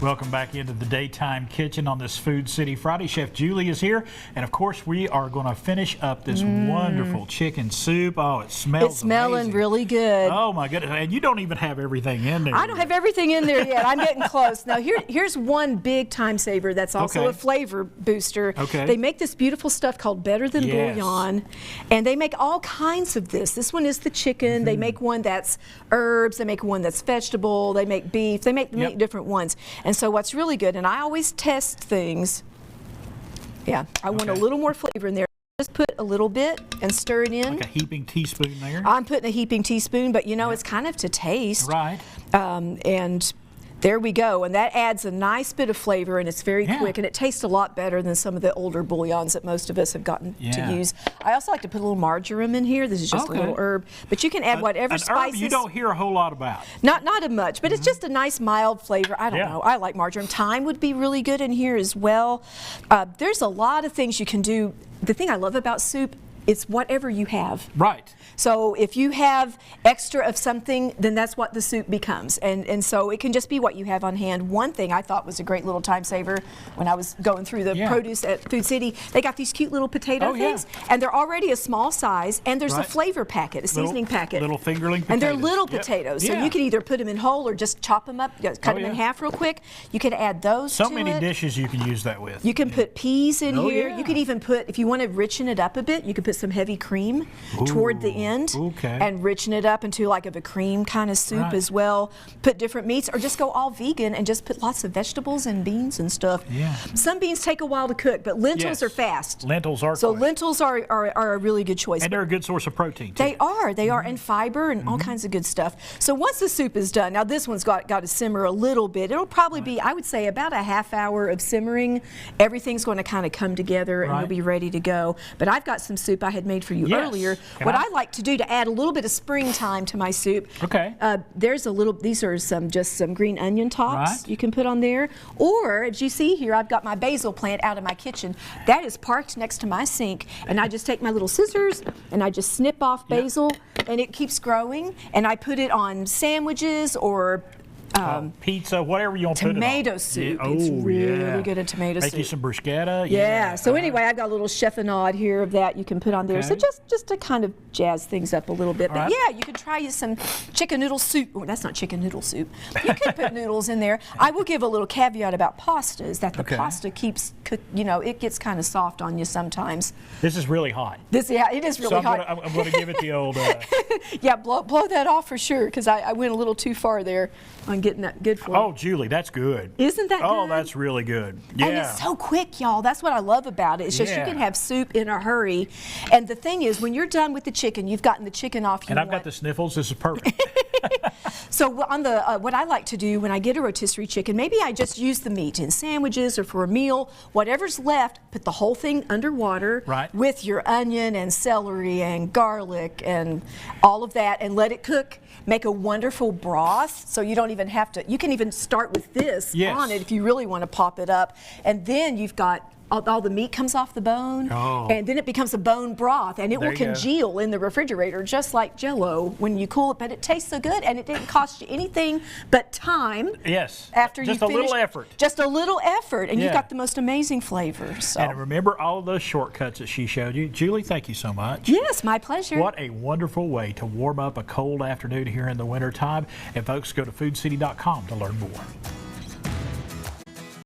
Welcome back into the Daytime Kitchen on this Food City Friday. Chef Julie is here, and of course we are going to finish up this wonderful chicken soup. Oh, it smells It's smelling amazing. Really good. Oh my goodness, and you don't even have everything in there. I don't have everything in there yet. I'm getting close. Now here's one big time saver that's also a flavor booster. Okay. They make this beautiful stuff called Better Than Bouillon, and they make all kinds of this. This one is the chicken. They make one that's herbs. They make one that's vegetable. They make beef. They make different ones. And so what's really good, and I always test things. Yeah, I want a little more flavor in there. Just put a little bit and stir it in. Like a heaping teaspoon there. I'm putting a heaping teaspoon, but you know, it's kind of to taste. Right. And there we go, and that adds a nice bit of flavor, and it's very quick, and it tastes a lot better than some of the older bouillons that most of us have gotten to use. I also like to put a little marjoram in here. This is just a little herb, but you can add whatever spices. Herb you don't hear a whole lot about. Not much, but it's just a nice mild flavor. I don't know. I like marjoram. Thyme would be really good in here as well. There's a lot of things you can do. The thing I love about soup, it's whatever you have. Right. So if you have extra of something, then that's what the soup becomes. And so it can just be what you have on hand. One thing I thought was a great little time saver when I was going through the produce at Food City, they got these cute little potato things, and they're already a small size, and there's a flavor packet, a seasoning packet. Little fingerling potatoes. And they're little potatoes, so you can either put them in whole or just chop them up, cut them in half real quick. You can add those to it. So many dishes you can use that with. You can put peas in here. You could even put, if you want to richen it up a bit, you could put some heavy cream toward the end and richen it up into like a cream kind of soup as well. Put different meats, or just go all vegan and just put lots of vegetables and beans and stuff. Some beans take a while to cook, but lentils are fast. Lentils are so quick. Lentils are a really good choice. And they're a good source of protein too. They are, and fiber and all kinds of good stuff. So once the soup is done, now this one's got to simmer a little bit. It'll probably be, I would say, about a half hour of simmering. Everything's going to kind of come together and you'll be ready to go. But I've got some soup I had made for you earlier. What I like to do to add a little bit of springtime to my soup, there's a little, these are just some green onion tops you can put on there. Or, as you see here, I've got my basil plant out of my kitchen. That is parked next to my sink, and I just take my little scissors and I just snip off basil, and it keeps growing, and I put it on sandwiches or pizza, whatever you want to put it on. Tomato soup. It's really good in tomato soup. Make you some bruschetta. So anyway, I've got a little chiffonade here of that you can put on there. So just to kind of jazz things up a little bit. But yeah, you can try you some chicken noodle soup. Oh, that's not chicken noodle soup. You can put noodles in there. I will give a little caveat about pasta, is that the pasta keeps, you know, it gets kind of soft on you sometimes. This is really hot. It is really hot. I'm going to give it the old... blow that off for sure, because I went a little too far there on getting that good for you. Oh, Julie, that's good. Isn't that good? Oh, that's really good. Yeah. And it's so quick, y'all. That's what I love about it. It's just you can have soup in a hurry. And the thing is, when you're done with the chicken, you've gotten the chicken off. And I've got the sniffles. This is perfect. So on the what I like to do when I get a rotisserie chicken, maybe I just use the meat in sandwiches or for a meal. Whatever's left, put the whole thing underwater with your onion and celery and garlic and all of that, and let it cook. Make a wonderful broth, so you don't even have to, you can even start with this on it if you really want to pop it up. And then you've got all the meat comes off the bone, and then it becomes a bone broth, and it will congeal in the refrigerator just like Jell-O when you cool it. But it tastes so good, and it didn't cost you anything but time. After you just a little effort. Just a little effort, and you've got the most amazing flavor. So. And remember all of those shortcuts that she showed you. Julie, thank you so much. Yes, my pleasure. What a wonderful way to warm up a cold afternoon here in the wintertime. And folks, go to foodcity.com to learn more.